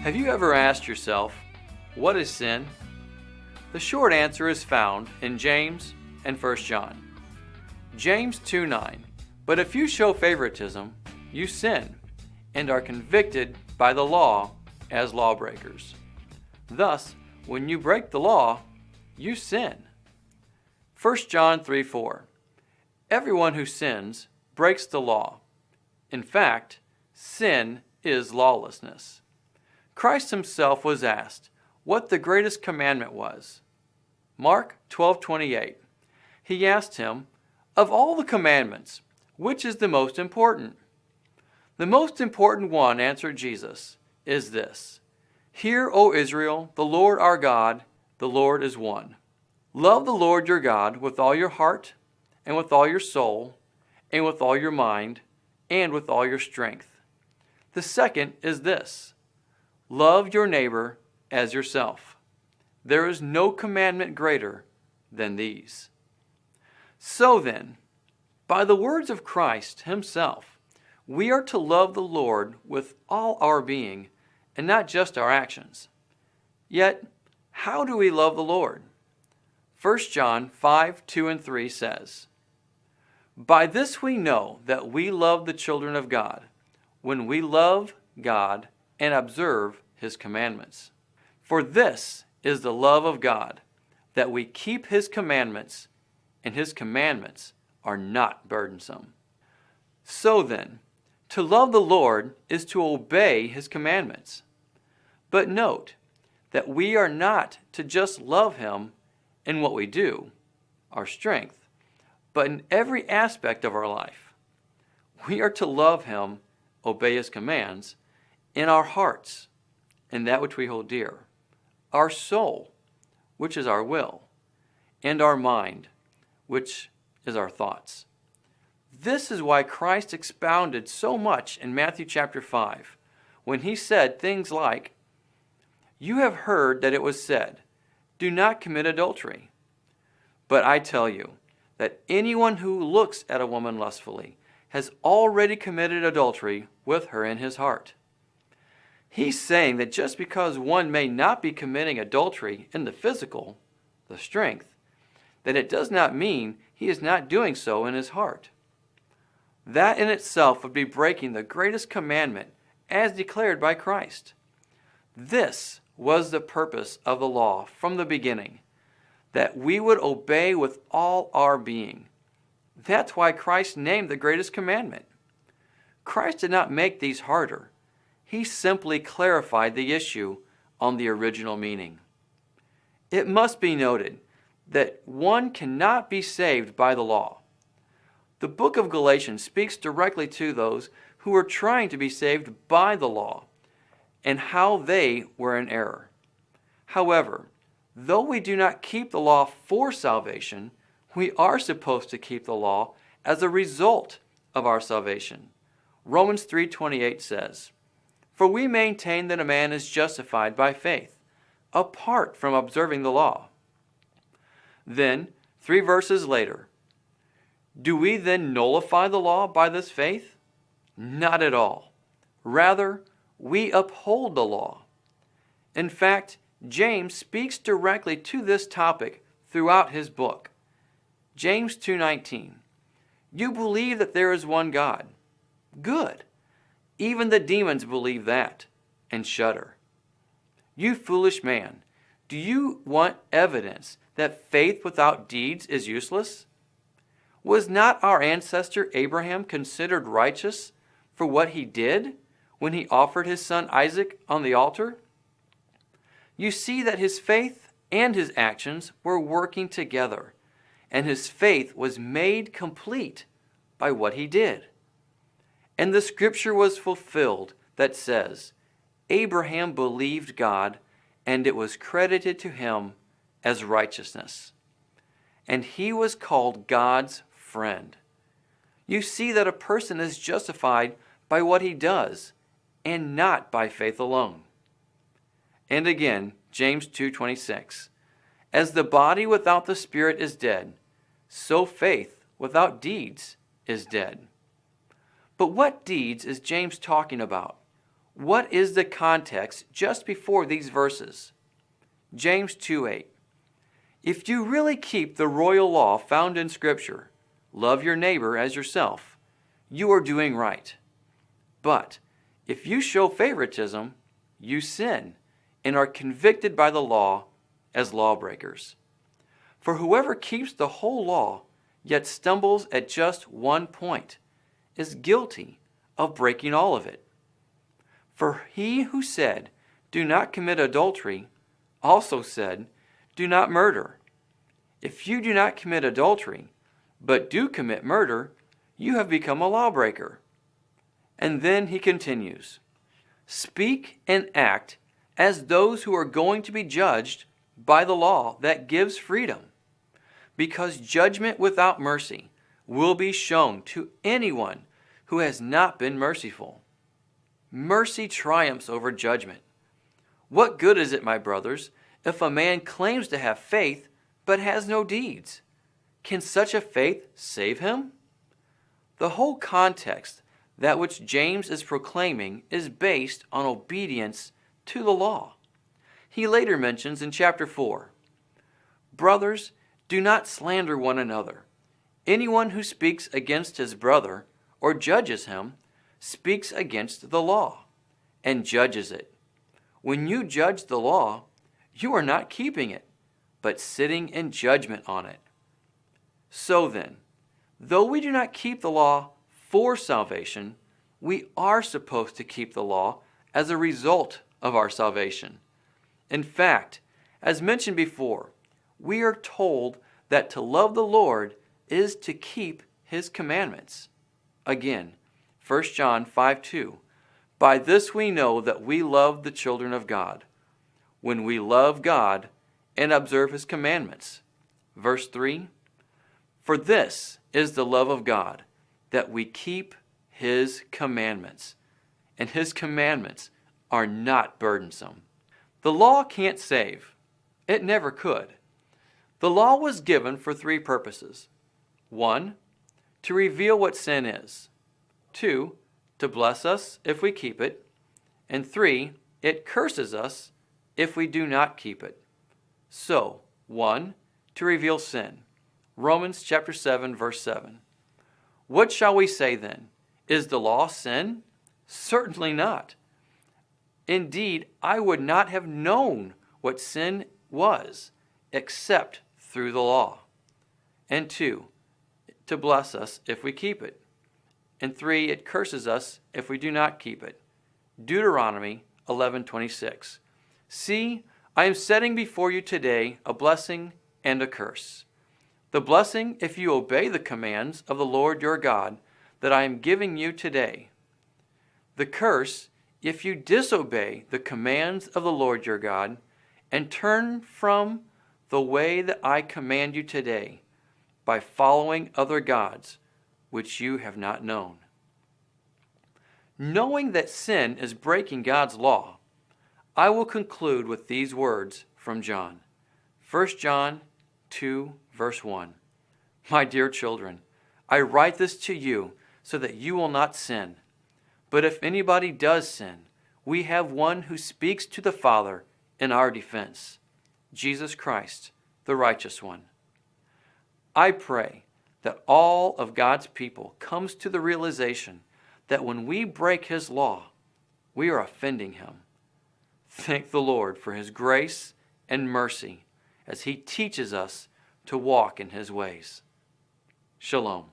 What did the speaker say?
Have you ever asked yourself, what is sin? The short answer is found in James and 1 John. James 2:9, but if you show favoritism, you sin, and are convicted by the law as lawbreakers. Thus, when you break the law, you sin. 1 John 3:4, everyone who sins breaks the law. In fact, sin is lawlessness. Christ himself was asked what the greatest commandment was. Mark 12:28. He asked him, of all the commandments, which is the most important? The most important one, answered Jesus, is this. Hear, O Israel, the Lord our God, the Lord is one. Love the Lord your God with all your heart, and with all your soul, and with all your mind, and with all your strength. The second is this. Love your neighbor as yourself. There is no commandment greater than these. So then, by the words of Christ himself, we are to love the Lord with all our being and not just our actions. Yet, how do we love the Lord? 1 John 5:2-3 says, by this we know that we love the children of God, when we love God and observe his commandments. For this is the love of God, that we keep his commandments, and his commandments are not burdensome. So then, to love the Lord is to obey his commandments. But note that we are not to just love him in what we do, our strength, but in every aspect of our life. We are to love him, obey his commands, in our hearts, in that which we hold dear, our soul, which is our will, and our mind, which is our thoughts. This is why Christ expounded so much in Matthew chapter 5, when he said things like, you have heard that it was said, do not commit adultery. But I tell you that anyone who looks at a woman lustfully has already committed adultery with her in his heart. He's saying that just because one may not be committing adultery in the physical, the strength, that it does not mean he is not doing so in his heart. That in itself would be breaking the greatest commandment as declared by Christ. This was the purpose of the law from the beginning, that we would obey with all our being. That's why Christ named the greatest commandment. Christ did not make these harder. He simply clarified the issue on the original meaning. It must be noted that one cannot be saved by the law. The book of Galatians speaks directly to those who are trying to be saved by the law and how they were in error. However, though we do not keep the law for salvation, we are supposed to keep the law as a result of our salvation. Romans 3:28 says, for we maintain that a man is justified by faith, apart from observing the law. Then, 3 verses later, do we then nullify the law by this faith? Not at all. Rather, we uphold the law. In fact, James speaks directly to this topic throughout his book. James 2:19, you believe that there is one God. Good. Even the demons believe that and shudder. You foolish man, do you want evidence that faith without deeds is useless? Was not our ancestor Abraham considered righteous for what he did when he offered his son Isaac on the altar? You see that his faith and his actions were working together, and his faith was made complete by what he did. And the scripture was fulfilled that says, Abraham believed God, and it was credited to him as righteousness. And he was called God's friend. You see that a person is justified by what he does, and not by faith alone. And again, James 2:26, as the body without the spirit is dead, so faith without deeds is dead. But what deeds is James talking about? What is the context just before these verses? James 2:8. If you really keep the royal law found in Scripture, love your neighbor as yourself, you are doing right. But if you show favoritism, you sin and are convicted by the law as lawbreakers. For whoever keeps the whole law, yet stumbles at just one point, is guilty of breaking all of it. For he who said, "Do not commit adultery," also said, "Do not murder." If you do not commit adultery, but do commit murder, you have become a lawbreaker. And then he continues, "Speak and act as those who are going to be judged by the law that gives freedom, because judgment without mercy will be shown to anyone who has not been merciful." Mercy triumphs over judgment. What good is it, my brothers, if a man claims to have faith but has no deeds? Can such a faith save him? The whole context, that which James is proclaiming, is based on obedience to the law. He later mentions in chapter 4, "Brothers, do not slander one another. Anyone who speaks against his brother or judges him speaks against the law and judges it. When you judge the law, you are not keeping it, but sitting in judgment on it. So then, though we do not keep the law for salvation, we are supposed to keep the law as a result of our salvation. In fact, as mentioned before, we are told that to love the Lord is to keep His commandments. Again, 1 John 5:2, "By this we know that we love the children of God, when we love God and observe His commandments." Verse 3, "For this is the love of God, that we keep His commandments, and His commandments are not burdensome." The law can't save. It never could. The law was given for three purposes. 1, to reveal what sin is. 2, to bless us if we keep it. And 3, it curses us if we do not keep it. So, 1, to reveal sin. Romans chapter 7, verse 7. What shall we say then? Is the law sin? Certainly not. Indeed, I would not have known what sin was except through the law. And 2, to bless us if we keep it. And 3, it curses us if we do not keep it. Deuteronomy 11:26. See, I am setting before you today a blessing and a curse. The blessing if you obey the commands of the Lord your God that I am giving you today. The curse if you disobey the commands of the Lord your God and turn from the way that I command you today by following other gods which you have not known. Knowing that sin is breaking God's law, I will conclude with these words from John. 1 John 2, verse 1. My dear children, I write this to you so that you will not sin. But if anybody does sin, we have one who speaks to the Father in our defense, Jesus Christ, the righteous one. I pray that all of God's people comes to the realization that when we break His law, we are offending Him. Thank the Lord for His grace and mercy as He teaches us to walk in His ways. Shalom.